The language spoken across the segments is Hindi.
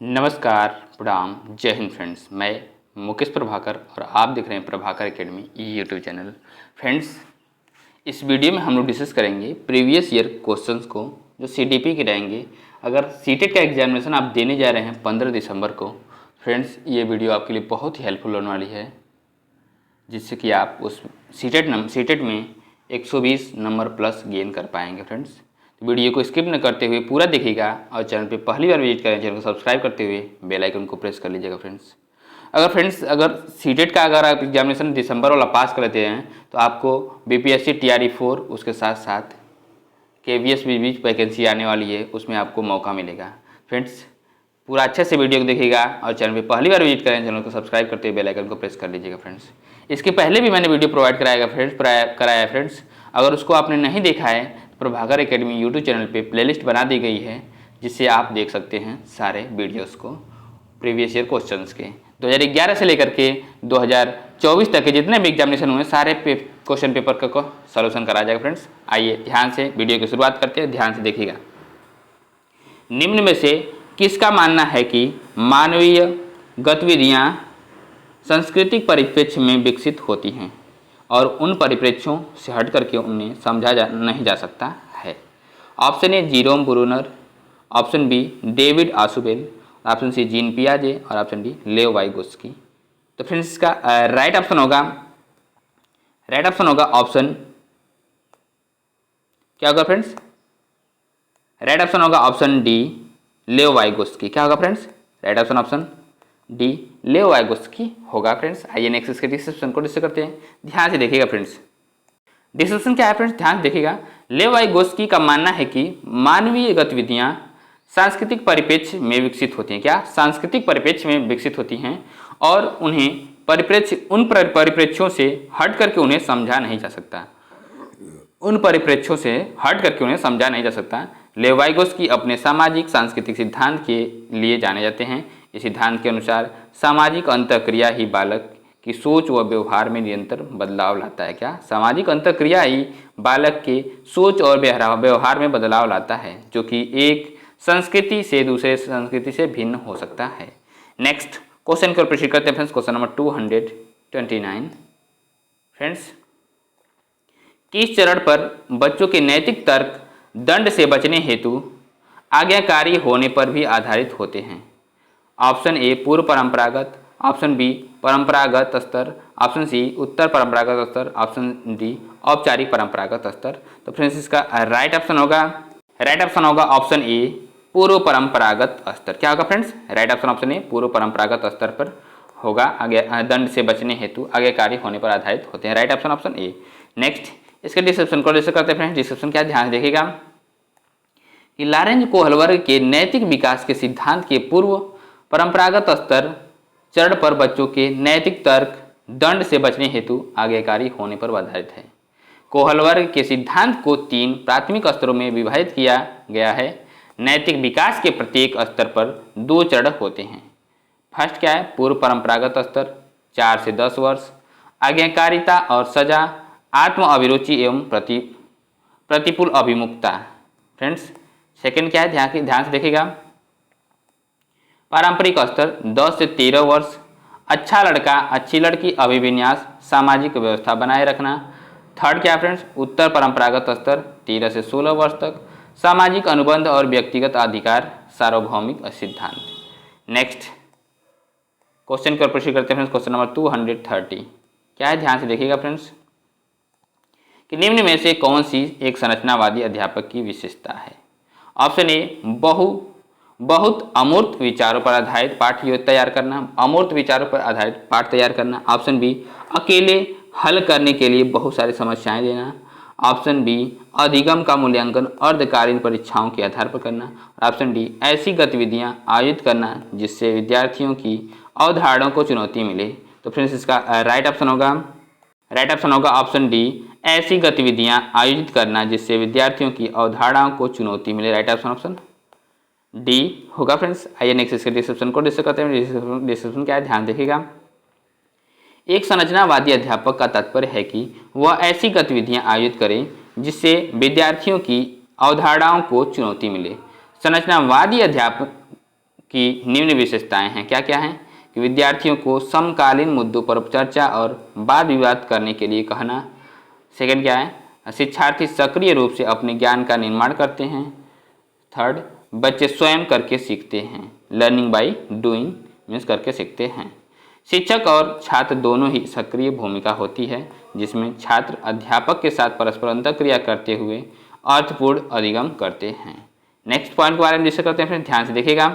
नमस्कार, प्रणाम, जय हिंद फ्रेंड्स। मैं मुकेश प्रभाकर और आप देख रहे हैं Prabhakar academy YouTube channel. Friends, इस वीडियो में हम लोग डिस्कस करेंगे प्रीवियस ईयर क्वेश्चंस को जो सीडीपी के रहेंगे। अगर सीटेट का एग्जामिनेशन आप देने जा रहे हैं 15 दिसंबर को, फ्रेंड्स ये वीडियो आपके लिए बहुत ही हेल्पफुल होने वाली है, जिससे कि आप उस सीटेट में 120 नंबर प्लस गेन कर पाएंगे। फ्रेंड्स, तो वीडियो को स्किप न करते हुए पूरा देखिएगा और चैनल पे पहली बार विजिट करें, चैनल को सब्सक्राइब करते हुए बेल आइकन को प्रेस कर लीजिएगा। अगर सीटेट का अगर आप एग्जामिनेशन दिसंबर वाला पास कर लेते हैं तो आपको बीपीएससी टीआरई 4 उसके साथ साथ केवीएस भी वैकेंसी आने वाली है, उसमें आपको मौका मिलेगा। फ्रेंड्स, पूरा अच्छे से वीडियो को देखिएगा और चैनल पे पहली बार विजिट करें, चैनल को सब्सक्राइब करते हुए बेल आइकन को प्रेस कर लीजिएगा। फ्रेंड्स, इसके पहले भी मैंने वीडियो प्रोवाइड कराया है फ्रेंड्स। अगर उसको आपने नहीं देखा है तो प्रभाकर एकेडमी यूट्यूब चैनल पे प्लेलिस्ट बना दी गई है, जिससे आप देख सकते हैं सारे वीडियोस को प्रीवियस ईयर क्वेश्चंस के 2011 से लेकर के 2024 तक के जितने भी एग्जामिनेशन हुए सारे क्वेश्चन पेपर का सॉल्यूशन करा जाएगा। फ्रेंड्स, आइए ध्यान से वीडियो की शुरुआत करते हैं, ध्यान से देखिएगा। निम्न में से किसका मानना है कि मानवीय गतिविधियां सांस्कृतिक परिप्रेक्ष्य में विकसित होती हैं और उन परिप्रेक्ष्यों से हट करके उन्हें समझा नहीं जा सकता है? Option A Jerome Bruner, option B David Ausubel, option C Jean पियाजे और ऑप्शन डी लेओ वाइगोस्की। तो फ्रेंड्स, इसका राइट ऑप्शन होगा ऑप्शन, क्या होगा फ्रेंड्स? राइट ऑप्शन होगा ऑप्शन डी लेओ वाइगोस्की। क्या होगा friends? Right option D Leo Vygotsky होगा। फ्रेंड्स, आइए नेक्स्ट इसके डिस्क्रिप्शन को डिस्कस करते हैं, ध्यान से देखिएगा। फ्रेंड्स, डिस्क्रिप्शन क्या है फ्रेंड्स, ध्यान से देखिएगा। लेओ वाइगोस्की का मानना है कि मानवीय गतिविधियां सांस्कृतिक परिप्रेक्ष्य में विकसित होती हैं। क्या? सांस्कृतिक परिप्रेक्ष्य में विकसित होती हैं और उन परिप्रेक्ष्यों से हट करके उन्हें समझा नहीं जा सकता। लेओ वाइगोस्की अपने सामाजिक सांस्कृतिक सिद्धांत के लिए जाने जाते हैं। इस सिद्धांत के अनुसार सामाजिक अंतःक्रिया ही बालक की सोच व व्यवहार में निरंतर बदलाव लाता है। क्या? सामाजिक अंतःक्रिया ही बालक के सोच और व्यवहार में बदलाव लाता है, जो कि एक संस्कृति से दूसरे संस्कृति से भिन्न हो सकता है। नेक्स्ट क्वेश्चन को प्रश्न करते हैं फ्रेंड्स, क्वेश्चन नंबर 229। फ्रेंड्स, किस चरण पर बच्चों के नैतिक तर्क दंड से बचने हेतु आज्ञाकारी होने पर भी आधारित होते हैं? ऑप्शन ए पूर्व परंपरागत, ऑप्शन बी परंपरागत स्तर, ऑप्शन सी उत्तर परंपरागत स्तर, ऑप्शन डी औपचारिक परंपरागत स्तर। तो फ्रेंड्स, इसका राइट ऑप्शन होगा ऑप्शन ए पूर्व परंपरागत स्तर। क्या होगा फ्रेंड्स? राइट ऑप्शन ए पूर्व परंपरागत स्तर पर होगा। आगे दंड से बचने हेतु आज्ञाकारी होने पर आधारित होते हैं। Right option A. नेक्स्ट इसके डिस्क्रिप्शन को डिस्कस करते हैं फ्रेंड्स। डिस्क्रिप्शन क्या, ध्यान देखिएगा कि लॉरेंज कोहलबर्ग के नैतिक विकास के सिद्धांत के पूर्व परंपरागत स्तर चरण पर बच्चों के नैतिक तर्क दंड से बचने हेतु आज्ञाकारी होने पर आधारित है। कोहलबर्ग के सिद्धांत को 3 प्राथमिक स्तरों में विभाजित किया गया है। नैतिक विकास के प्रत्येक स्तर पर 2 चरण होते हैं। फर्स्ट क्या है? पूर्व परंपरागत स्तर 4 से 10 वर्ष, आज्ञाकारिता और सजा, आत्म अभिरुचि एवं प्रतिकूल अभिमुखता। फ्रेंड्स, सेकंड क्या है? ध्यान से देखिएगा। पारंपरिक स्तर 10 से 13 वर्ष, अच्छा लड़का अच्छी लड़की अभिविन्यास, सामाजिक व्यवस्था बनाए रखना। थर्ड क्या है फ्रेंड्स? उत्तर परंपरागत स्तर 13 से 16 वर्ष तक, सामाजिक अनुबंध और व्यक्तिगत अधिकार, सार्वभौमिक सिद्धांत। नेक्स्ट क्वेश्चन को प्रश्न करते हैं फ्रेंड्स, क्वेश्चन नंबर 230। क्या है? ध्यान से देखिएगा फ्रेंड्स कि निम्न में से कौन सी एक संरचनावादी अध्यापक की विशेषता है? ऑप्शन ए बहुत अमूर्त विचारों पर आधारित पाठ तैयार करना, ऑप्शन बी अकेले हल करने के लिए बहुत सारी समस्याएं देना, ऑप्शन बी अधिगम का मूल्यांकन अर्धकालीन परीक्षाओं के आधार पर करना, ऑप्शन डी ऐसी गतिविधियां आयोजित करना जिससे विद्यार्थियों की अवधारणाओं को चुनौती मिले। तो फ्रेंड्स, इसका राइट ऑप्शन होगा ऑप्शन डी ऐसी गतिविधियां आयोजित करना जिससे विद्यार्थियों की अवधारणाओं को चुनौती मिले। राइट ऑप्शन डी होगा। फ्रेंड्स, आइए नेक्स्ट इसके डिस्क्रिप्शन को डिस्कस करते हैं। डिस्क्रिप्शन क्या है? ध्यान देखिएगा। एक संरचनावादी अध्यापक का तात्पर्य है कि वह ऐसी गतिविधियां आयोजित करें जिससे विद्यार्थियों की अवधारणाओं को चुनौती मिले। संरचनावादी अध्यापक की निम्न विशेषताएं हैं। क्या क्या हैं कि विद्यार्थियों को समकालीन मुद्दों पर चर्चा और वाद विवाद करने के लिए कहना। सेकंड क्या है, शिक्षार्थी सक्रिय रूप से अपने ज्ञान का निर्माण करते हैं। थर्ड, बच्चे स्वयं करके सीखते हैं, लर्निंग बाय डूइंग मीन्स करके सीखते हैं। शिक्षक और छात्र दोनों ही सक्रिय भूमिका होती है, जिसमें छात्र अध्यापक के साथ परस्पर अंतःक्रिया करते हुए अर्थपूर्ण अधिगम करते हैं। नेक्स्ट पॉइंट के बारे में डिस्कस करते हैं फ्रेंड्स, ध्यान से देखिएगा।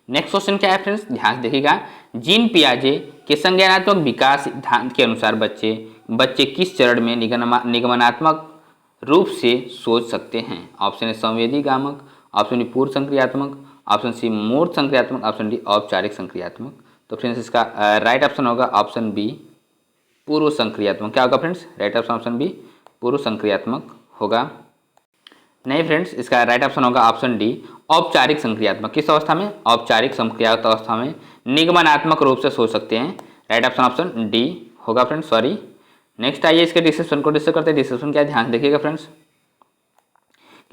नेक्स्ट क्वेश्चन क्या है फ्रेंड्स, ध्यान से देखिएगा। जीन पियाजे के संज्ञानात्मक विकास सिद्धांत के अनुसार बच्चे किस चरण में निगमनात्मक रूप से सोच सकते हैं। ऑप्शन ए संवेदी गामक, ऑप्शन डी पूर्व संक्रियात्मक, ऑप्शन सी मूर्त संक्रियात्मक, ऑप्शन डी औपचारिक संक्रियात्मक। तो फ्रेंड्स इसका राइट ऑप्शन होगा ऑप्शन बी पूर्व संक्रियात्मक। क्या होगा फ्रेंड्स, राइट ऑप्शन बी पूर्व संक्रियात्मक होगा। नहीं फ्रेंड्स, इसका राइट ऑप्शन होगा ऑप्शन डी औपचारिक संक्रियात्मक। किस अवस्था में, औपचारिक संक्रियात्मक अवस्था में निगमनात्मक रूप से सोच सकते हैं। राइट ऑप्शन डी होगा फ्रेंड्स, सॉरी। नेक्स्ट आइए इसके डिस्कशन को डिस्कस करते हैं। डिस्कशन क्या है, ध्यान देखिएगा फ्रेंड्स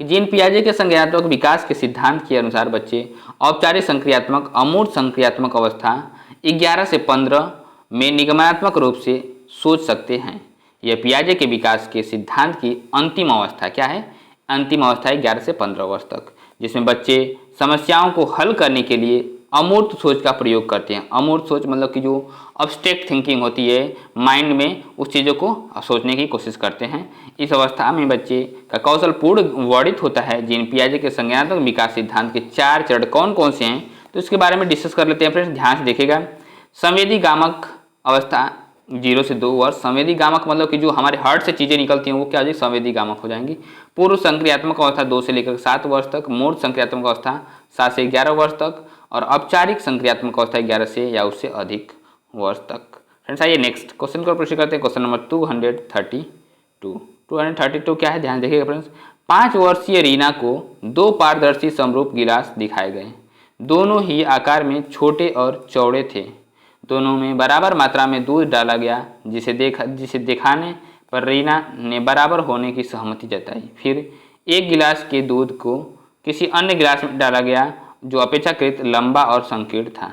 कि जीन पियाजे के संज्ञानात्मक विकास के सिद्धांत के अनुसार बच्चे औपचारिक संक्रियात्मक अमूर्त संक्रियात्मक अवस्था 11 से 15 में निगमनात्मक रूप से सोच सकते हैं। यह पियाजे के विकास के सिद्धांत की अंतिम अवस्था क्या है, अंतिम अवस्था है 11 से 15 वर्ष तक, जिसमें बच्चे समस्याओं को हल करने के लिए अमूर्त सोच का प्रयोग करते हैं। अमूर्त सोच मतलब कि जो अब्स्ट्रैक्ट थिंकिंग होती है माइंड में, उस चीज़ों को सोचने की कोशिश करते हैं। इस अवस्था में बच्चे का कौशल पूर्ण वर्णित होता है। जीन पियाजे के संज्ञानात्मक विकास सिद्धांत के 4 चरण कौन कौन से हैं, तो इसके बारे में डिस्कस कर लेते हैं फ्रेंड्स, ध्यान से देखिएगा। संवेदी गामक अवस्था 0 से 2 वर्ष। संवेदी गामक मतलब कि जो हमारे हार्ट से चीज़ें निकलती हैं वो क्या हो जाएगी, संवेदी गामक हो जाएंगी। पूर्व संक्रियात्मक अवस्था 2 से लेकर 7 वर्ष तक। मूर्त संक्रियात्मक अवस्था 7 से 11 वर्ष तक। और औपचारिक संक्रियात्मक अवस्था 11 से या उससे अधिक वर्ष तक। फ्रेंड्स आइए नेक्स्ट क्वेश्चन को प्रश्न करते हैं। क्वेश्चन नंबर 232 क्या है, ध्यान देखिएगा फ्रेंड्स। 5 वर्षीय रीना को 2 पारदर्शी समरूप गिलास दिखाए गए। दोनों ही आकार में छोटे और चौड़े थे। दोनों में बराबर मात्रा में दूध डाला गया, जिसे दिखाने पर रीना ने बराबर होने की सहमति जताई। फिर एक गिलास के दूध को किसी अन्य गिलास में डाला गया जो अपेक्षाकृत लंबा और संकीर्ण था।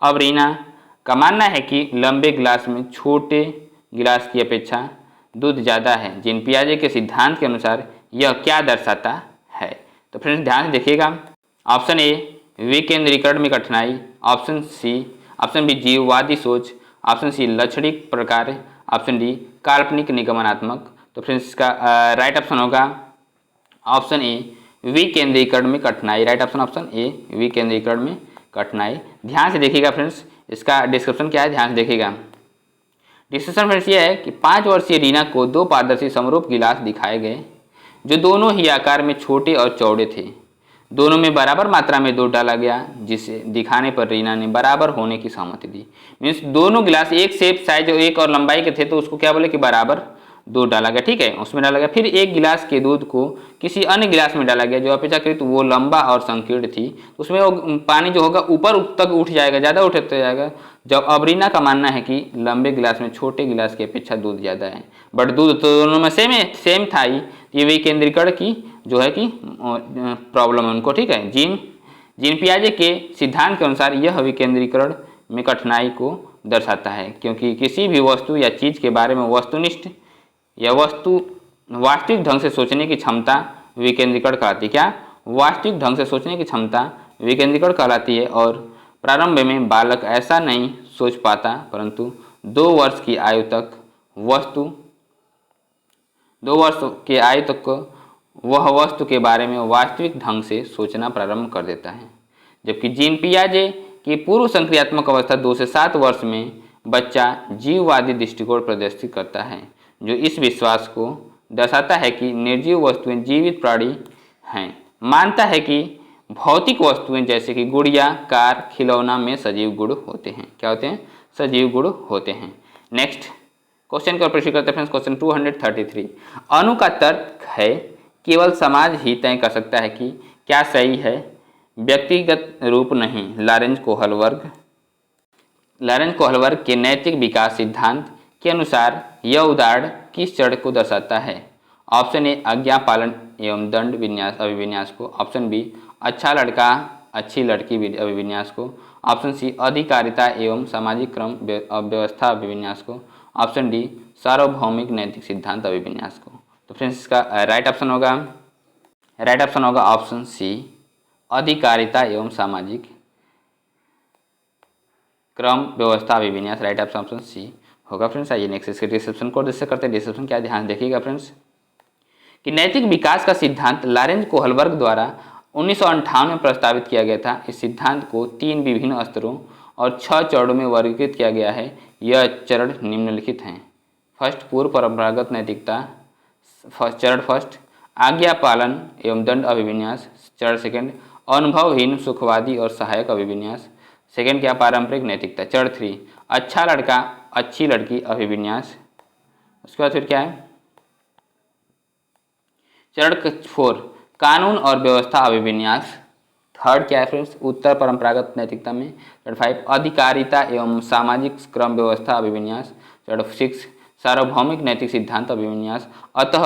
अब रीना का मानना है कि लंबे गिलास में छोटे गिलास की अपेक्षा दूध ज़्यादा है। जीन पियाजे के सिद्धांत के अनुसार यह क्या दर्शाता है। तो फ्रेंड्स ध्यान से देखिएगा। ऑप्शन ए विकेंद्रीकरण में कठिनाई, ऑप्शन बी जीववादी सोच, ऑप्शन सी लक्षणिक प्रकार, ऑप्शन डी काल्पनिक निगमनात्मक। तो फ्रेंड्स इसका राइट ऑप्शन होगा ऑप्शन ए विकेंद्रीकरण में कठिनाई। राइट ऑप्शन ए विकेंद्रीकरण में कठिनाई। ध्यान से देखिएगा फ्रेंड्स, इसका डिस्क्रिप्शन क्या है, ध्यान से देखिएगा। डिस्कशन फ्रेंड्स ये है कि 5 वर्षीय रीना को 2 पारदर्शी समरूप गिलास दिखाए गए जो दोनों ही आकार में छोटे और चौड़े थे। दोनों में बराबर मात्रा में दूध डाला गया, जिसे दिखाने पर रीना ने बराबर होने की सहमति दी। मीन्स दोनों गिलास एक शेप साइज एक और लंबाई के थे, तो उसको क्या बोले कि बराबर दूध डाला गया, ठीक है, उसमें डाला गया। फिर एक गिलास के दूध को किसी अन्य गिलास में डाला गया जो अपेक्षाकृत वो लंबा और संकीर्ण थी। उसमें वो पानी जो होगा ऊपर तक उठ जाएगा, ज़्यादा उठते जाएगा। जब अब रीना का मानना है कि लंबे गिलास में छोटे गिलास की अपेक्षा दूध ज़्यादा है, बट दूध तो दोनों में सेम था ही। ये विकेंद्रीकरण की जो है कि प्रॉब्लम है उनको, ठीक है। जीन पियाजे के सिद्धांत के अनुसार यह विकेंद्रीकरण में कठिनाई को दर्शाता है, क्योंकि किसी भी वस्तु या चीज़ के बारे में वस्तुनिष्ठ या वास्तविक ढंग से सोचने की क्षमता विकेंद्रीकरण कहलाती है। क्या, वास्तविक ढंग से सोचने की क्षमता विकेंद्रीकरण कहलाती है। और प्रारंभ में बालक ऐसा नहीं सोच पाता, परंतु 2 वर्ष की आयु तक वह वस्तु के बारे में वास्तविक ढंग से सोचना प्रारंभ कर देता है। जबकि जीन पियाजे की पूर्व संक्रियात्मक अवस्था 2 से 7 वर्ष में बच्चा जीववादी दृष्टिकोण प्रदर्शित करता है, जो इस विश्वास को दर्शाता है कि निर्जीव वस्तुएं जीवित प्राणी हैं। मानता है कि भौतिक वस्तुएं जैसे कि गुड़िया, कार, खिलौना में सजीव गुण होते हैं। क्या होते हैं, सजीव गुण होते हैं। नेक्स्ट क्वेश्चन का प्रश्न करते हैं फ्रेंड्स। क्वेश्चन 233 अनु का तर्क है केवल समाज ही तय कर सकता है कि क्या सही है, व्यक्तिगत रूप नहीं। लॉरेंज कोहलवर्ग के नैतिक विकास सिद्धांत के अनुसार यह उदाहरण किस चरण को दर्शाता है। ऑप्शन ए आज्ञा पालन एवं दंड विन्यास अभिविन्यास को, ऑप्शन बी अच्छा लड़का अच्छी लड़की अभिविन्यास को। ऑप्शन सी अधिकारिता एवं सामाजिक क्रम व्यवस्था अभिविन्यास को। ऑप्शन डी सार्वभौमिक नैतिक सिद्धांत अभिविन्यास को। तो फ्रेंड्स इसका राइट ऑप्शन होगा ऑप्शन सी अधिकारिता एवं सामाजिक क्रम व्यवस्था अभिविन्यास। राइट ऑप्शन सी होगा फ्रेंड्स। आइए नेक्स्ट इसके डिस्क्रिप्शन को डिस्कस करते हैं। डिस्क्रिप्शन क्या ध्यान देखिएगा फ्रेंड्स कि नैतिक विकास का सिद्धांत लॉरेंज कोहलबर्ग द्वारा 1958 में प्रस्तावित किया गया था। इस सिद्धांत को 3 विभिन्न स्तरों और 6 चरणों में वर्गीकृत किया गया है। यह चरण निम्नलिखित हैं। फर्स्ट, पूर्व परंपरागत नैतिकता। चरण फर्स्ट, आज्ञा पालन एवं दंड अभिविन्यास। चरण सेकंड, अनुभवहीन सुखवादी और सहायक अभिविन्यास। सेकंड क्या, पारंपरिक नैतिकता। चरण 3, अच्छा लड़का अच्छी लड़की अभिविन्यास। उसके बाद फिर क्या है, चरण 4, कानून और व्यवस्था अभिविन्यास। थर्ड क्या है फ्रेंड्स, उत्तर परंपरागत नैतिकता में। चरण 5, अधिकारिता एवं सामाजिक क्रम व्यवस्था अभिविन्यास। चरण 6, सार्वभौमिक नैतिक सिद्धांत अभिविन्यास। अतः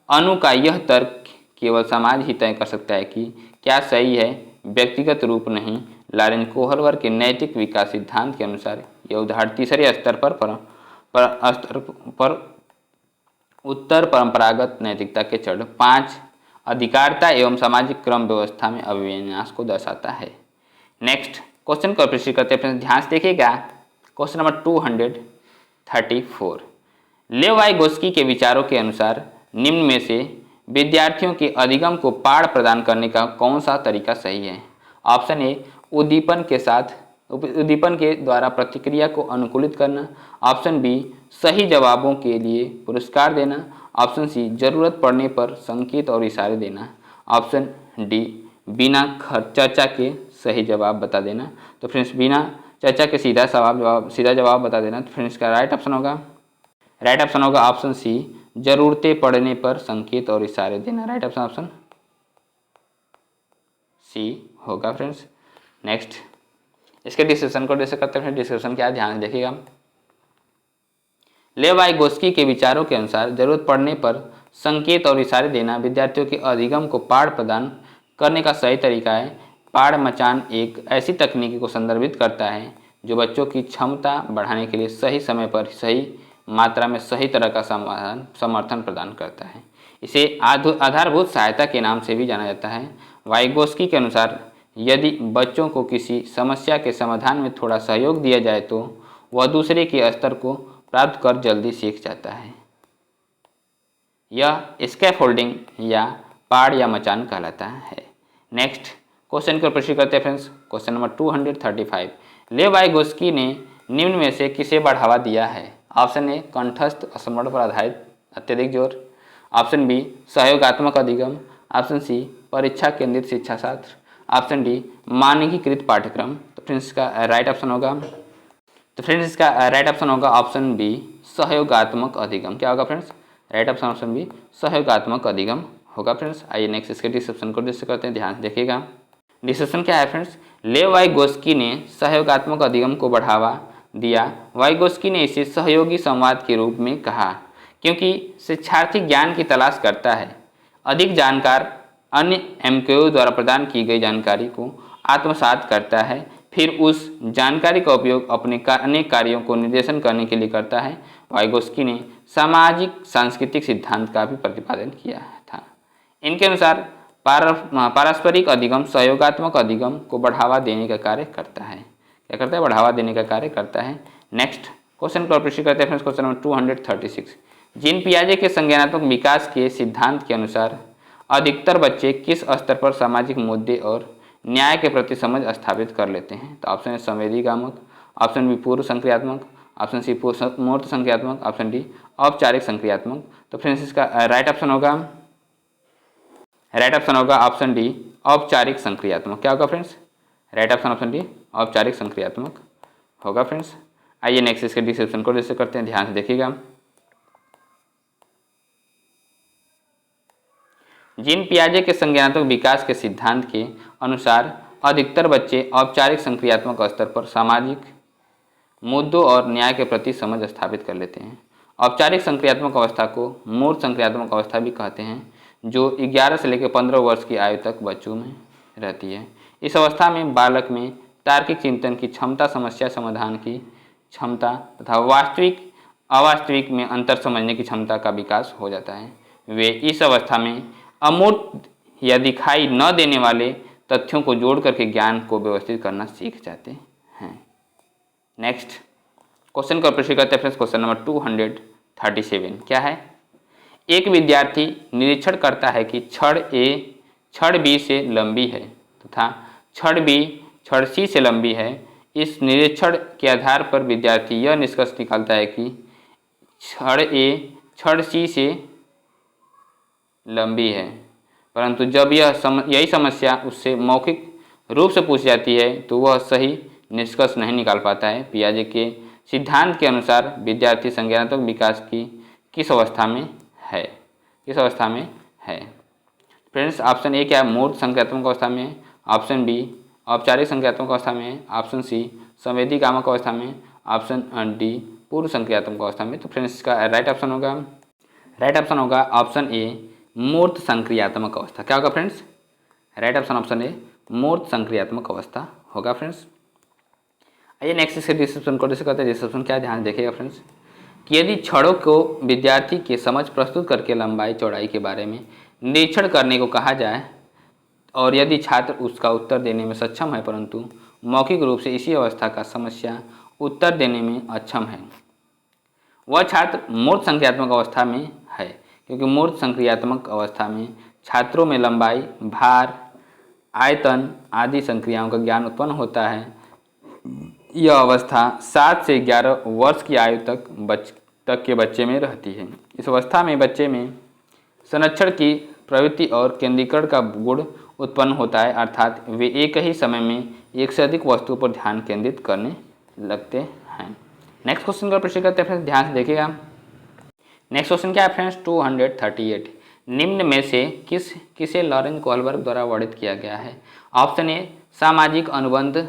अनु का यह तर्क केवल समाज ही तय कर सकता है कि क्या सही है, व्यक्तिगत रूप नहीं। लॉरेंज कोहलबर्ग के नैतिक विकास सिद्धांत के अनुसार यह उदाहरण तीसरे स्तर पर उत्तर परंपरागत नैतिकता के चरण 5 अधिकारिता एवं सामाजिक क्रम व्यवस्था में अभिविन्यास को दर्शाता है। नेक्स्ट क्वेश्चन को प्रस्तुत करते हैं, ध्यान से देखिएगा। क्वेश्चन नंबर 234, लेव वाइगोत्स्की के विचारों के अनुसार निम्न में से विद्यार्थियों के अधिगम को पाठ प्रदान करने का कौन सा तरीका सही है। ऑप्शन ए, उद्दीपन के द्वारा प्रतिक्रिया को अनुकूलित करना। ऑप्शन बी, सही जवाबों के लिए पुरस्कार देना। ऑप्शन सी, जरूरत पड़ने पर संकेत और इशारे देना। ऑप्शन डी, बिना चर्चा के सही जवाब बता देना। तो फ्रेंड्स बिना चर्चा के सीधा जवाब बता देना। तो फ्रेंड्स का राइट ऑप्शन होगा ऑप्शन सी, जरूरतें पड़ने पर संकेत और इशारे देना। राइट ऑप्शन सी होगा फ्रेंड्स। नेक्स्ट इसके डिस्कशन को डिस्कस करते हैं। डिस्कशन क्या, ध्यान देखिएगा। लेव वाइगोत्स्की के विचारों के अनुसार जरूरत पड़ने पर संकेत और इशारे देना विद्यार्थियों के अधिगम को पाठ प्रदान करने का सही तरीका है। पाठ मचान एक ऐसी तकनीक को संदर्भित करता है जो बच्चों की क्षमता बढ़ाने के लिए सही समय पर सही मात्रा में सही तरह का समर्थन प्रदान करता है। इसे आधारभूत सहायता के नाम से भी जाना जाता है। वाइगोत्स्की के अनुसार यदि बच्चों को किसी समस्या के समाधान में थोड़ा सहयोग दिया जाए तो वह दूसरे के स्तर को प्राप्त कर जल्दी सीख जाता है। यह स्कैफोल्डिंग या पाड़ या मचान कहलाता है। नेक्स्ट क्वेश्चन को प्रश्न करते हैं फ्रेंड्स। क्वेश्चन नंबर 235, लेव वाइगोत्स्की ने निम्न में से किसे बढ़ावा दिया है। ऑप्शन ए, कंठस्थ स्मरण पर आधारित अत्यधिक जोर। ऑप्शन बी, सहयोगात्मक अधिगम। ऑप्शन सी, परीक्षा केंद्रित शिक्षा शास्त्र। ऑप्शन डी, मानकीकृत पाठ्यक्रम। तो फ्रेंड्स इसका राइट ऑप्शन होगा ऑप्शन बी, सहयोगात्मक अधिगम। क्या होगा फ्रेंड्स, राइट ऑप्शन बी, सहयोगात्मक अधिगम होगा फ्रेंड्स। आइए नेक्स्ट इसके डिस्कशन को डिस्कस करते हैं, ध्यान से देखिएगा। डिस्कशन क्या है फ्रेंड्स, लेव वाइगोत्स्की ने सहयोगात्मक अधिगम को बढ़ावा दिया। वाइगोत्स्की ने इसे सहयोगी संवाद के रूप में कहा क्योंकि शिक्षार्थी ज्ञान की तलाश करता है। अधिक जानकार अन्य एमक्यू द्वारा प्रदान की गई जानकारी को आत्मसात करता है, फिर उस जानकारी का उपयोग अपने अनेक कार्यों को निर्देशन करने के लिए करता है। वाइगोत्स्की ने सामाजिक सांस्कृतिक सिद्धांत का भी प्रतिपादन किया था। इनके अनुसार पारस्परिक अधिगम सहयोगात्मक अधिगम को बढ़ावा देने का कार्य करता है। क्या करता है, बढ़ावा देने का कार्य करता है। नेक्स्ट क्वेश्चन को प्रश्न करते हैं क्वेश्चन नंबर 236, जीन पियाजे के संज्ञानात्मक विकास के सिद्धांत के अनुसार अधिकतर बच्चे किस स्तर पर सामाजिक मुद्दे और न्याय के प्रति समझ स्थापित कर लेते हैं। तो ऑप्शन ए, संवेदीगामक। ऑप्शन बी, पूर्व संक्रियात्मक। ऑप्शन सी, मूर्त संक्रियात्मक। ऑप्शन डी, औपचारिक संक्रियात्मक। तो फ्रेंड्स इसका राइट ऑप्शन होगा ऑप्शन डी, औपचारिक संक्रियात्मक। क्या होगा फ्रेंड्स, राइट ऑप्शन डी, औपचारिक संक्रियात्मक होगा फ्रेंड्स। आइए नेक्स्ट इसके डिस्क्रिप्शन को डिस्कस करते हैं, ध्यान से देखिएगा। जीन पियाजे के संज्ञानात्मक विकास के सिद्धांत के अनुसार अधिकतर बच्चे औपचारिक संक्रियात्मक स्तर पर सामाजिक मुद्दों और न्याय के प्रति समझ स्थापित कर लेते हैं। औपचारिक संक्रियात्मक अवस्था को मूर्त संक्रियात्मक अवस्था भी कहते हैं, जो 11 से लेकर 15 वर्ष की आयु तक बच्चों में रहती है। इस अवस्था में बालक में तार्किक चिंतन की क्षमता, समस्या समाधान की क्षमता तथा वास्तविक अवास्तविक में अंतर समझने की क्षमता का विकास हो जाता है। वे इस अवस्था में अमूर्त या दिखाई न देने वाले तथ्यों को जोड़ करके ज्ञान को व्यवस्थित करना सीख जाते हैं। नेक्स्ट क्वेश्चन का प्रश्न करते हैं क्वेश्चन नंबर 237 क्या है? एक विद्यार्थी निरीक्षण करता है कि छड़ ए छड़ बी से लंबी है तथा छड़ बी छड़ सी से लंबी है। इस निरीक्षण के आधार पर विद्यार्थी यह निष्कर्ष निकालता है कि छड़ ए छड़ सी से लंबी है, परंतु जब यही समस्या उससे मौखिक रूप से पूछी जाती है तो वह सही निष्कर्ष नहीं निकाल पाता है। पियाजे के सिद्धांत के अनुसार विद्यार्थी संज्ञानात्मक विकास की किस अवस्था में है? किस अवस्था में है फ्रेंड्स? ऑप्शन ए क्या है? मूर्त संज्ञानात्मक अवस्था में। ऑप्शन बी औपचारिक संज्ञानात्मक अवस्था में। ऑप्शन सी संवेदी कामक अवस्था में। ऑप्शन डी पूर्व संज्ञानात्मक अवस्था में। तो फ्रेंड्स इसका राइट ऑप्शन होगा ऑप्शन ए मूर्त संक्रियात्मक अवस्था। क्या होगा फ्रेंड्स? राइट ऑप्शन ए मूर्त संक्रियात्मक अवस्था होगा फ्रेंड्स। आइए नेक्स्ट इसके डिस्क्रिप्शन को डिस्कस करते हैं। डिस्क्रिप्शन क्या ध्यान देखिएगा फ्रेंड्स कि यदि छड़ों को विद्यार्थी के समझ प्रस्तुत करके लंबाई चौड़ाई के बारे में निरीक्षण करने को कहा जाए और यदि छात्र उसका उत्तर देने में सक्षम है परंतु मौखिक रूप से इसी अवस्था का समस्या उत्तर देने में अक्षम है, वह छात्र मूर्त संक्रियात्मक अवस्था में है। क्योंकि मूर्त संक्रियात्मक अवस्था में छात्रों में लंबाई, भार, आयतन आदि संक्रियाओं का ज्ञान उत्पन्न होता है। यह अवस्था 7 से 11 वर्ष की आयु तक के बच्चे में रहती है। इस अवस्था में बच्चे में संरक्षण की प्रवृत्ति और केंद्रीकरण का गुण उत्पन्न होता है, अर्थात वे एक ही समय में एक से अधिक वस्तुओं पर ध्यान केंद्रित करने लगते हैं। नेक्स्ट क्वेश्चन का प्रश्न करते हैं फ्रेंड्स, ध्यान से देखिएगा। नेक्स्ट क्वेश्चन क्या है फ्रेंड्स? 238 निम्न में से किसे लॉरेंज कोहलबर्ग द्वारा वर्णित किया गया है? ऑप्शन ए सामाजिक अनुबंध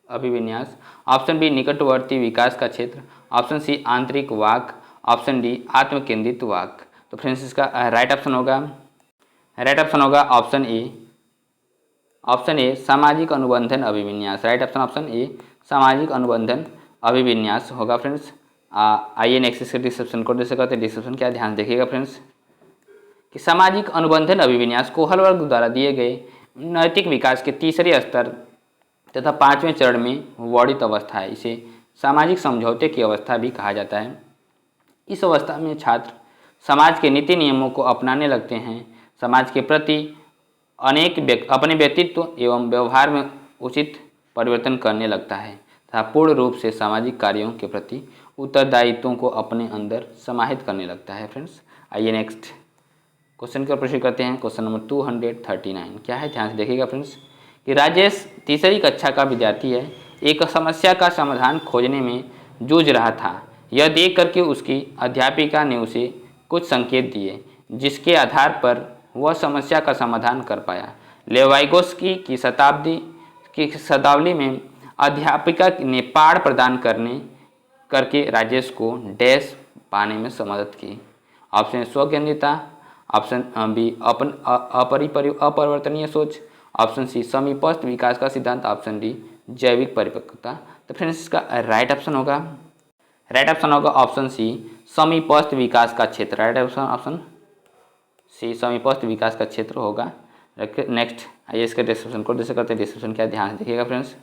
अभिविन्यास। ऑप्शन बी निकटवर्ती विकास का क्षेत्र। ऑप्शन सी आंतरिक वाक। ऑप्शन डी आत्म केंद्रित वाक। तो फ्रेंड्स इसका राइट ऑप्शन होगा ऑप्शन ए सामाजिक अनुबंधन अभिविन्यास। राइट ऑप्शन ए सामाजिक अनुबंधन अभिविन्यास होगा फ्रेंड्स। आइए नेक्स्ट इसके डिस्क्रिप्शन को डिस्कस करते हैं। डिस्क्रिप्शन क्या ध्यान देखिएगा फ्रेंड्स कि सामाजिक अनुबंधन अभिविन्यास कोहलबर्ग द्वारा दिए गए नैतिक विकास के तीसरे स्तर तथा 5वें चरण में वर्णित अवस्था है। इसे सामाजिक समझौते की अवस्था भी कहा जाता है। इस अवस्था में छात्र समाज के नीति नियमों को अपनाने लगते हैं, समाज के प्रति अपने व्यक्तित्व एवं व्यवहार में उचित परिवर्तन करने लगता है तथा पूर्ण रूप से सामाजिक कार्यों के प्रति उत्तरदायित्वों को अपने अंदर समाहित करने लगता है। फ्रेंड्स आइए नेक्स्ट क्वेश्चन का प्रश्न करते हैं। क्वेश्चन नंबर 239 क्या है? ध्यान से देखिएगा फ्रेंड्स कि राजेश तीसरी कक्षा का विद्यार्थी है। एक समस्या का समाधान खोजने में जूझ रहा था। यह देख करके उसकी अध्यापिका ने उसे कुछ संकेत दिए जिसके आधार पर वह समस्या का समाधान कर पाया। लेवाइगोस्की की शताब्दी में अध्यापिका ने पाठ प्रदान करके राजेश को डैश पाने में मदद की। ऑप्शन स्वकेंद्रिता। ऑप्शन बी अपरिवर्तनीय सोच। ऑप्शन सी समीपस्थ विकास का सिद्धांत। ऑप्शन डी जैविक परिपक्वता। तो फ्रेंड्स इसका राइट ऑप्शन होगा ऑप्शन सी समीपस्थ विकास का क्षेत्र। राइट ऑप्शन सी समीपस्थ विकास का क्षेत्र होगा। नेक्स्ट आइए इसके डिस्क्रिप्शन को डिस्कस करते हैं। डिस्क्रिप्शन क्या ध्यान से देखिएगा फ्रेंड्स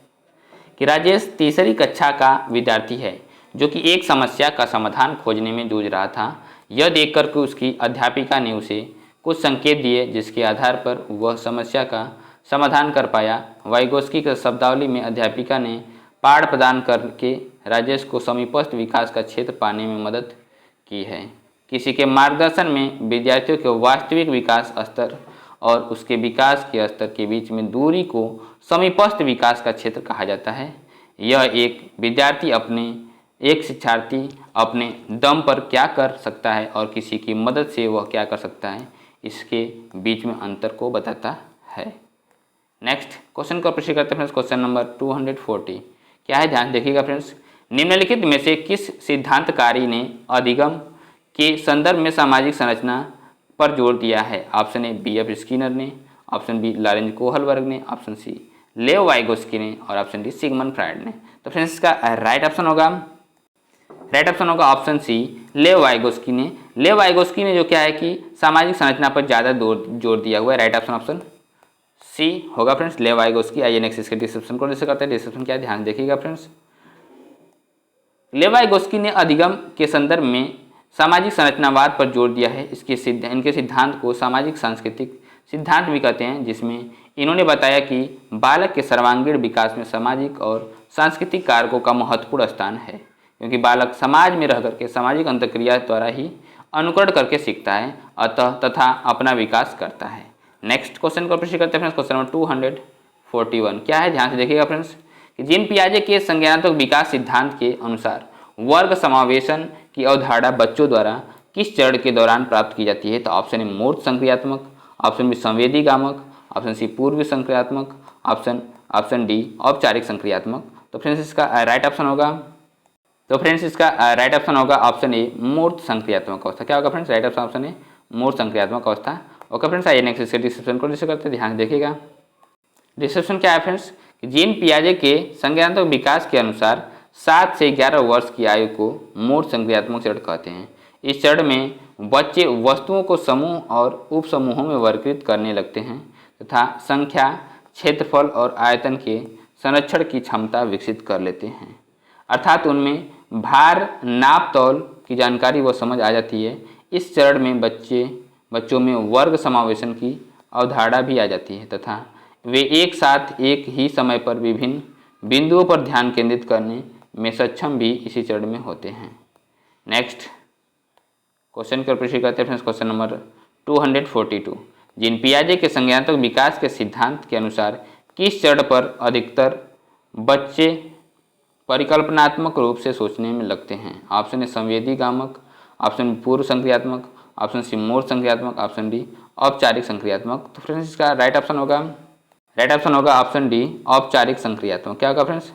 कि राजेश तीसरी कक्षा का विद्यार्थी है जो कि एक समस्या का समाधान खोजने में जूझ रहा था। यह देखकर के उसकी अध्यापिका ने उसे कुछ संकेत दिए जिसके आधार पर वह समस्या का समाधान कर पाया। वाइगोस्की की शब्दावली में अध्यापिका ने पाठ प्रदान करके राजेश को समीपस्थ विकास का क्षेत्र पाने में मदद की है। किसी के मार्गदर्शन में विद्यार्थियों के वास्तविक विकास स्तर और उसके विकास के स्तर के बीच में दूरी को समीपस्थ विकास का क्षेत्र कहा जाता है। यह एक शिक्षार्थी अपने दम पर क्या कर सकता है और किसी की मदद से वह क्या कर सकता है, इसके बीच में अंतर को बताता है। नेक्स्ट क्वेश्चन का प्रश्न करते हैं। क्वेश्चन नंबर 240 क्या है? ध्यान देखिएगा फ्रेंड्स। निम्नलिखित में से किस सिद्धांतकारी ने अधिगम के संदर्भ में सामाजिक संरचना पर जोर दिया है? Option A B F Skinner ने। ऑप्शन बी लॉरेंज कोहलबर्ग ने। ऑप्शन सी लेव वाइगोस्की ने और ऑप्शन डी सिगमंड फ्रायड ने। तो फ्रेंड्स इसका राइट ऑप्शन होगा ऑप्शन सी लेव वाइगोस्की ने। लेव वाइगोस्की ने जो क्या है कि सामाजिक संरचना पर ज़्यादा जोर दिया हुआ है। राइट ऑप्शन सी होगा फ्रेंड्स, लेव वाइगोस्की। आइए नेक्स्ट इसके डिस्क्रिप्शन को डिस्कस करते हैं। डिस्क्रिप्शन क्या है ध्यान देखिएगा फ्रेंड्स। लेव वाइगोस्की ने अधिगम के संदर्भ में सामाजिक संरचनावाद पर जोर दिया है। इनके सिद्धांत को सामाजिक सांस्कृतिक सिद्धांत भी कहते हैं, जिसमें इन्होंने बताया कि बालक के सर्वांगीण विकास में सामाजिक और सांस्कृतिक कारकों का महत्वपूर्ण स्थान है, क्योंकि बालक समाज में रह करके सामाजिक अंतक्रिया द्वारा ही अनुकरण करके सीखता है अतः तथा अपना विकास करता है। नेक्स्ट क्वेश्चन को प्रश्न करते हैं फ्रेंड्स। क्वेश्चन नंबर 241 क्या है ध्यान से देखिएगा फ्रेंड्स कि जीन पियाजे के संज्ञानात्मक विकास सिद्धांत के अनुसार वर्ग समावेशन की अवधारणा बच्चों द्वारा किस चरण के दौरान प्राप्त की जाती है। तो ऑप्शन ए मूर्त संक्रियात्मक, ऑप्शन बी संवेदीगामक, ऑप्शन सी पूर्व संक्रियात्मक, ऑप्शन डी औपचारिक संक्रियात्मक। तो फ्रेंड्स इसका राइट ऑप्शन होगा ऑप्शन ए मूर्त संक्रियात्मक अवस्था। क्या होगा फ्रेंड्स, राइट ऑप्शन ए मूर्त संक्रियात्मक अवस्था। ओके फ्रेंड्स, आइए नेक्स्ट इसके डिस्क्रिप्शन को डिस्कस करते हैं। ध्यान देखिएगा डिस्क्रिप्शन क्या है फ्रेंड्स कि जीन पियाजे के संज्ञानात्मक विकास के अनुसार 7 से 11 वर्ष की आयु को मूर्त संक्रियात्मक चरण कहते हैं। इस चरण में बच्चे वस्तुओं को समूह और उप समूहों में वर्गीकृत करने लगते हैं तथा संख्या, क्षेत्रफल और आयतन के संरक्षण की क्षमता विकसित कर लेते हैं, अर्थात उनमें भार, नाप तौल की जानकारी व समझ आ जाती है। इस चरण में बच्चों में वर्ग समावेशन की अवधारणा भी आ जाती है तथा वे एक साथ एक ही समय पर विभिन्न बिंदुओं पर ध्यान केंद्रित करने में सक्षम भी इसी चरण में होते हैं। नेक्स्ट क्वेश्चन को प्रश्न करते हैं फ्रेंड्स। क्वेश्चन नंबर 242 जीन पियाजे के संज्ञानात्मक विकास के सिद्धांत के अनुसार किस चरण पर अधिकतर बच्चे परिकल्पनात्मक रूप से सोचने में लगते हैं। ऑप्शन ए संवेदीगामक, ऑप्शन बी पूर्व संक्रियात्मक, ऑप्शन सी मूर्त संक्रियात्मक, ऑप्शन डी औपचारिक संक्रियात्मक। तो फ्रेंड्स इसका राइट ऑप्शन होगा ऑप्शन डी औपचारिक संक्रियात्मक। क्या होगा फ्रेंड्स,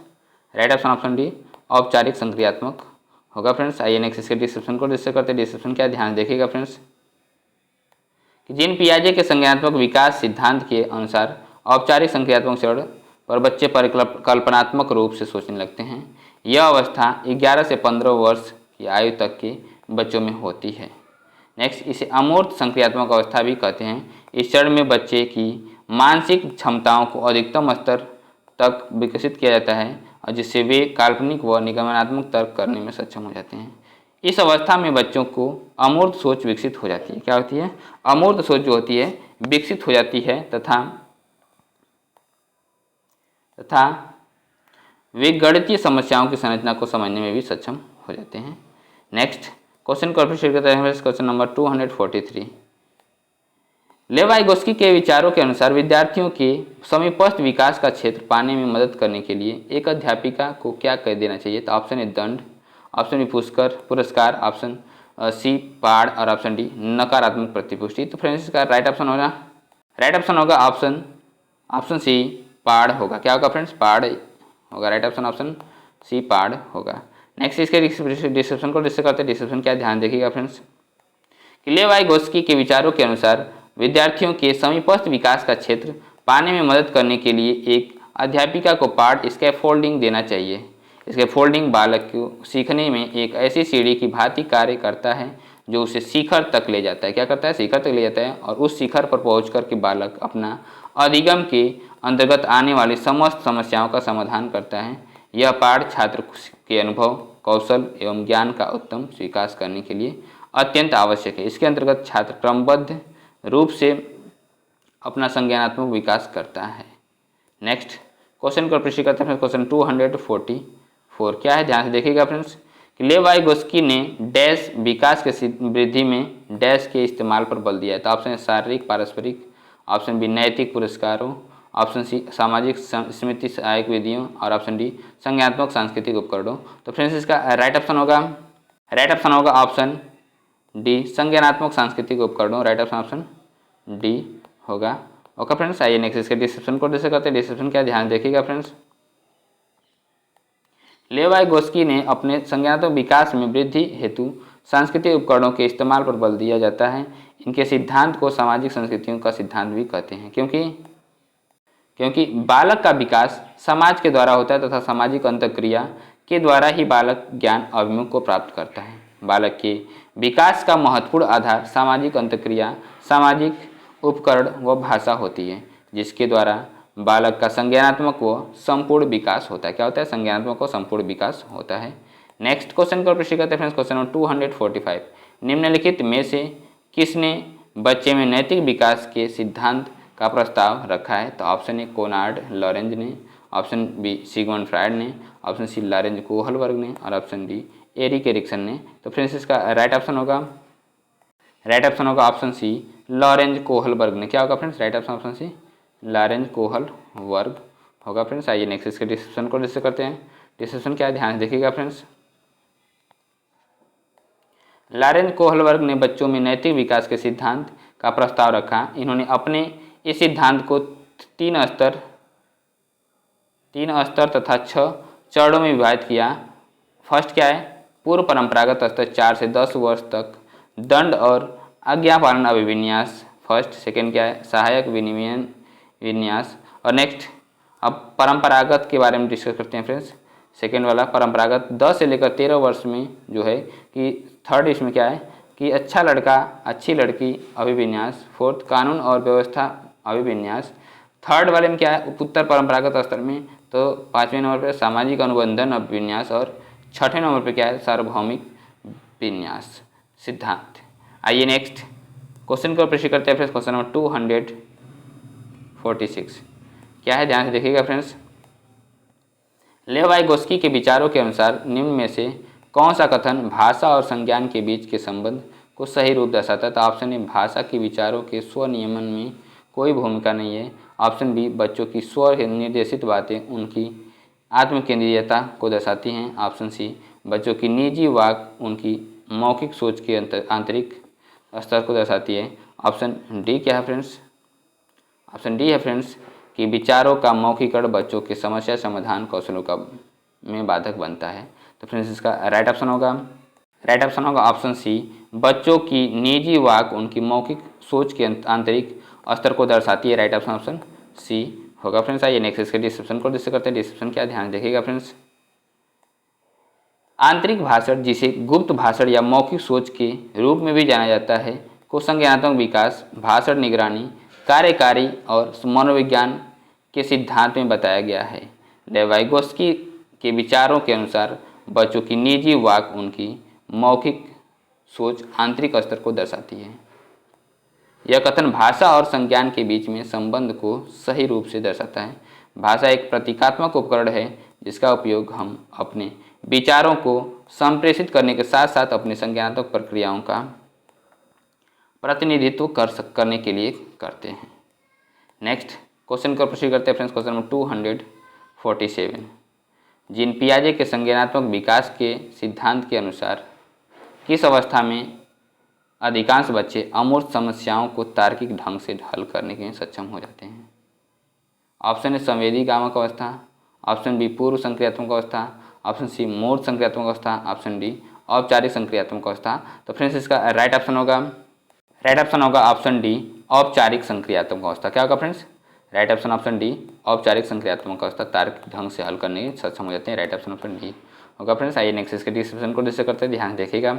राइट ऑप्शन डी औपचारिक संक्रियात्मक होगा फ्रेंड्स। आइए नेक्स्ट इसके डिस्क्रिप्शन को डिस्कस करते हैं। डिस्क्रिप्शन क्या ध्यान देखिएगा फ्रेंड्स कि जीन पियाजे के संज्ञानात्मक विकास सिद्धांत के अनुसार औपचारिक संक्रियात्मक चरण पर बच्चे परिकल्पनात्मक रूप से सोचने लगते हैं। यह अवस्था 11 से 15 वर्ष की आयु तक के बच्चों में होती है। नेक्स्ट इसे अमूर्त संक्रियात्मक अवस्था भी कहते हैं। इस चरण में बच्चे की मानसिक क्षमताओं को अधिकतम स्तर तक विकसित किया जाता है और जिससे वे काल्पनिक व निगमनात्मक तर्क करने में सक्षम हो जाते हैं। इस अवस्था में बच्चों को अमूर्त सोच विकसित हो जाती है। क्या होती है, अमूर्त सोच जो होती है विकसित हो जाती है तथा वे गणितीय समस्याओं की संरचना को समझने में भी सक्षम हो जाते हैं। नेक्स्ट क्वेश्चन को करते हैं क्वेश्चन नंबर 243 लेव वाइगोस्की के विचारों के अनुसार विद्यार्थियों के समीपस्थ विकास का क्षेत्र पाने में मदद करने के लिए एक अध्यापिका को क्या कर देना चाहिए। तो ऑप्शन ए दंड, ऑप्शन बी पुरस्कार, ऑप्शन सी पाठ और ऑप्शन डी नकारात्मक प्रतिपुष्टि। तो फ्रेंड्स इसका राइट ऑप्शन होगा ऑप्शन सी पाठ होगा। क्या होगा फ्रेंड्स, पाठ होगा। राइट ऑप्शन सी पाठ होगा। नेक्स्ट इसके डिस्क्रिप्शन को डिस्कस करते हैं। डिस्क्रिप्शन क्या ध्यान देखिएगा फ्रेंड्स कि लेव वाइगोस्की के विचारों के अनुसार विद्यार्थियों के समीपस्थ विकास का क्षेत्र पाने में मदद करने के लिए एक अध्यापिका को पाठ स्कैफोल्डिंग देना चाहिए। स्कैफोल्डिंग बालक को सीखने में एक ऐसी सीढ़ी की भांति कार्य करता है जो उसे शिखर तक ले जाता है। क्या करता है, शिखर तक ले जाता है और उस शिखर पर पहुंचकर के बालक अपना अधिगम के अंतर्गत आने वाली समस्त समस्याओं का समाधान करता है। यह पाठ छात्र के अनुभव, कौशल एवं ज्ञान का उत्तम विकास करने के लिए अत्यंत आवश्यक है। इसके अंतर्गत छात्र क्रमबद्ध रूप से अपना संज्ञानात्मक विकास करता है। नेक्स्ट क्वेश्चन को प्रश्न करते हैं क्वेश्चन 244 क्या है ध्यान से देखिएगा फ्रेंड्स कि लेव वाइगोस्की ने डैश विकास के वृद्धि में डैश के इस्तेमाल पर बल दिया है। तो ऑप्शन शारीरिक पारस्परिक, ऑप्शन बी नैतिक पुरस्कारों, ऑप्शन सी सामाजिक स्मृति सहायक विधियों और ऑप्शन डी संज्ञानात्मक सांस्कृतिक उपकरणों। तो फ्रेंड्स इसका राइट ऑप्शन होगा ऑप्शन डी संज्ञानात्मक सांस्कृतिक उपकरणों। राइट ऑप्शन डी होगा। ओके फ्रेंड्स, आइए नेक्स्ट इसके डिस्क्रिप्शन को डिस्कस करते हैं। डिस्क्रिप्शन क्या ध्यान देखिएगा फ्रेंड्स लेव वाइगोस्की ने अपने संज्ञानात्मक विकास में वृद्धि हेतु सांस्कृतिक उपकरणों के इस्तेमाल पर बल दिया जाता है। इनके सिद्धांत को सामाजिक संस्कृतियों का सिद्धांत भी कहते हैं क्योंकि बालक का विकास समाज के द्वारा होता है तथा सामाजिक अंतःक्रिया के द्वारा ही बालक ज्ञान अभिमुख को प्राप्त करता है। बालक के विकास का महत्वपूर्ण आधार सामाजिक अंतःक्रिया, सामाजिक उपकरण व भाषा होती है, जिसके द्वारा बालक का संज्ञानात्मक व संपूर्ण विकास होता है। क्या होता है? संज्ञानात्मक व संपूर्ण विकास होता है। नेक्स्ट क्वेश्चन को प्रश्न करते हैं फ्रेंड्स, क्वेश्चन नंबर 245। निम्नलिखित में से किसने बच्चे में नैतिक विकास के सिद्धांत का प्रस्ताव रखा है? तो ऑप्शन ए कोनार्ड लॉरेंज ने, ऑप्शन बी सिगमंड फ्रायड ने, ऑप्शन सी लॉरेंज कोहलबर्ग ने और ऑप्शन डी एरिक एरिक्सन ने। तो फ्रेंड्स इसका राइट ऑप्शन होगा ऑप्शन सी लॉरेंज कोहलबर्ग ने। क्या होगा friends? Right option C Lawrence Kohlberg होगा फ्रेंड्स। आइए नेक्स्ट इसके डिस्क्रिप्शन को डिस्कस करते हैं। डिस्क्रिप्शन क्या है ध्यान से देखिएगा फ्रेंड्स। लॉरेंज कोहलबर्ग ने बच्चों में नैतिक विकास के सिद्धांत का प्रस्ताव रखा। इन्होंने अपने इस सिद्धांत को तीन स्तर तथा 6 चरणों में विभाजित किया। फर्स्ट क्या है? पूर्व परंपरागत स्तर 4 से 10 वर्ष तक, दंड और आज्ञा पालन अभिविन्यास फर्स्ट। सेकेंड क्या है? सहायक विनिमयन विन्यास। और नेक्स्ट अब परंपरागत के बारे में डिस्कस करते हैं फ्रेंड्स। सेकेंड वाला परंपरागत 10 से लेकर 13 वर्ष में जो है कि थर्ड इसमें क्या है कि अच्छा लड़का अच्छी लड़की अभिविन्यास। फोर्थ कानून और व्यवस्था अभिविन्यास। थर्ड वाले में क्या है? उत्तर परंपरागत स्तर में तो 5वें नंबर पर सामाजिक अनुबंधन अभिविन्यास और 6ठे नंबर पर क्या है? सार्वभौमिक विन्यास सिद्धांत। आइए नेक्स्ट क्वेश्चन को प्रश्न करते हैं फ्रेंड्स। क्वेश्चन नंबर 246 क्या है? ध्यान से देखिएगा फ्रेंड्स। लेव वाइगोस्की के विचारों के अनुसार निम्न में से कौन सा कथन भाषा और संज्ञान के बीच के संबंध को सही रूप दर्शाता है? तो ऑप्शन ए भाषा के विचारों के स्वनियमन में कोई भूमिका नहीं है। ऑप्शन बी बच्चों की स्व निर्देशित बातें उनकी आत्मकेंद्रीयता को दर्शाती हैं। ऑप्शन सी बच्चों की निजी वाक उनकी मौखिक सोच के आंतरिक स्तर को दर्शाती है। ऑप्शन डी क्या है फ्रेंड्स? ऑप्शन डी है फ्रेंड्स कि विचारों का मौखिकरण बच्चों के समस्या समाधान कौशलों का में बाधक बनता है। तो फ्रेंड्स इसका राइट ऑप्शन होगा ऑप्शन सी बच्चों की निजी वाक उनकी मौखिक सोच के आंतरिक स्तर को दर्शाती है। राइट ऑप्शन सी होगा फ्रेंड्स। आइए नेक्स्ट इसके डिस्क्रिप्शन को डिस्कस करते हैं। डिस्क्रिप्शन क्या ध्यान देखिएगा फ्रेंड्स। आंतरिक भाषण, जिसे गुप्त भाषण या मौखिक सोच के रूप में भी जाना जाता है, को संज्ञानात्मक विकास, भाषण निगरानी, कार्यकारी और मनोविज्ञान के सिद्धांत में बताया गया है। लेवाइगोस्की के विचारों के अनुसार बच्चों की निजी वाक उनकी मौखिक सोच आंतरिक स्तर को दर्शाती है। यह कथन भाषा और संज्ञान के बीच में संबंध को सही रूप से दर्शाता है। भाषा एक प्रतीकात्मक उपकरण है जिसका उपयोग हम अपने विचारों को संप्रेषित करने के साथ साथ अपने संज्ञानात्मक प्रक्रियाओं का प्रतिनिधित्व करने के लिए करते हैं। नेक्स्ट क्वेश्चन को प्रश्न करते हैं फ्रेंड्स। क्वेश्चन नंबर 247 जीन पियाजे के संज्ञानात्मक विकास के सिद्धांत के अनुसार किस अवस्था में अधिकांश बच्चे अमूर्त समस्याओं को तार्किक ढंग से हल करने में सक्षम हो जाते हैं? ऑप्शन ए संवेदी गामक अवस्था, ऑप्शन बी पूर्व संक्रियात्मक अवस्था, ऑप्शन सी मूर्त संक्रियात्मक अवस्था, ऑप्शन डी औपचारिक संक्रियात्मक अवस्था। तो फ्रेंड्स इसका राइट ऑप्शन होगा ऑप्शन डी औपचारिक संक्रियात्मक अवस्था। क्या होगा फ्रेंड्स? राइट ऑप्शन डी औपचारिक संक्रियात्मक अवस्था तार्किक ढंग से हल करने में सक्षम हो जाते हैं। राइट ऑप्शन डी होगा फ्रेंड्स। आइए नेक्स्ट इसके डिस्क्रिप्शन को डिस्कस करते हैं। ध्यान देखिएगा।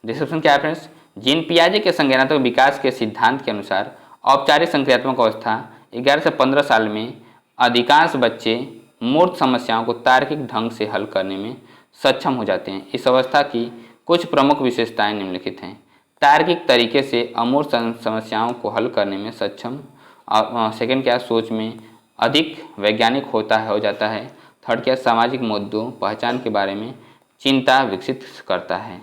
डिस्क्रिप्शन क्या है फ्रेंड्स? जीन पियाजे के संज्ञानात्मक विकास के सिद्धांत के अनुसार औपचारिक संक्रियात्मक अवस्था 11 से 15 साल में अधिकांश बच्चे मूर्त समस्याओं को तार्किक ढंग से हल करने में सक्षम हो जाते हैं। इस अवस्था की कुछ प्रमुख विशेषताएं निम्नलिखित हैं। तार्किक तरीके से अमूर्त समस्याओं को हल करने में सक्षम। सेकंड क्या? सोच में अधिक वैज्ञानिक हो जाता है। थर्ड क्या? सामाजिक मुद्दों पहचान के बारे में चिंता विकसित करता है।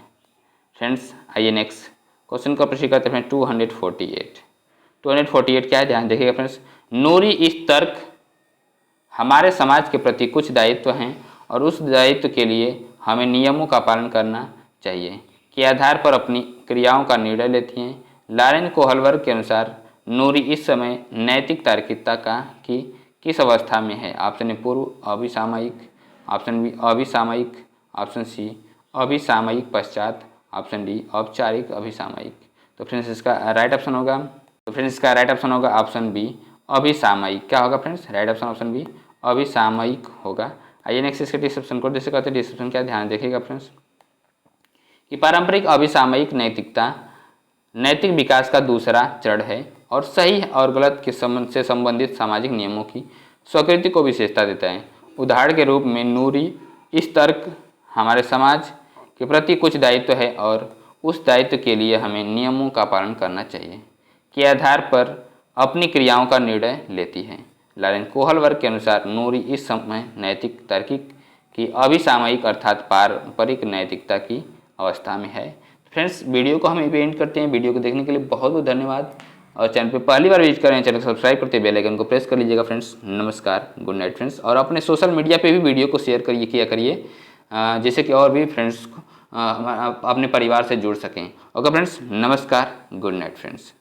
फ्रेंड्स आइए नेक्स्ट क्वेश्चन को प्रश्न करते हैं। 248 क्या है? ध्यान देखिएगा फ्रेंड्स। नूरी इस तर्क हमारे समाज के प्रति कुछ दायित्व हैं और उस दायित्व के लिए हमें नियमों का पालन करना चाहिए के आधार पर अपनी क्रियाओं का निर्णय लेती हैं। लॉरेंज कोहलबर्ग के अनुसार नूरी इस समय नैतिक तार्किकता की किस अवस्था में है? ऑप्शन ए पूर्व अभिसामयिक, ऑप्शन बी अभिसामयिक, ऑप्शन सी अभिसामयिक पश्चात, ऑप्शन डी औपचारिक अभिसामयिक। तो फ्रेंड्स इसका राइट ऑप्शन होगा ऑप्शन बी अभिसामयिक। क्या होगा friends? Right option option B अभिसामयिक होगा। आइए नेक्स्ट इसके डिस्क्रिप्शन को जैसे कहते हैं डिस्क्रिप्शन क्या ध्यान देखिएगा फ्रेंड्स कि पारंपरिक अभिसामयिक नैतिकता नैतिक विकास का दूसरा चरण है और सही और गलत के संबंध से संबंधित सामाजिक नियमों की स्वीकृति को विशेषता देता है। उदाहरण के रूप में नूरी इस तर्क हमारे समाज के प्रति कुछ दायित्व है और उस दायित्व के लिए हमें नियमों का पालन करना चाहिए के आधार पर अपनी क्रियाओं का निर्णय लेती है। लारेन कोहलवर्ग के अनुसार नूरी इस समय नैतिक तार्किक की अभिसामयिक अर्थात पारंपरिक नैतिकता की अवस्था में है। फ्रेंड्स वीडियो को हम एंड करते हैं। वीडियो को देखने के लिए बहुत बहुत धन्यवाद और चैनल पे पहली बार विजिट करें चैनल को सब्सक्राइब करते बेल आइकन को प्रेस कर लीजिएगा फ्रेंड्स। नमस्कार, गुड नाइट फ्रेंड्स। और अपने सोशल मीडिया पे भी वीडियो को शेयर किया करिए जैसे कि और भी फ्रेंड्स अपने परिवार से जुड़ सकें। ओके फ्रेंड्स, नमस्कार, गुड नाइट फ्रेंड्स।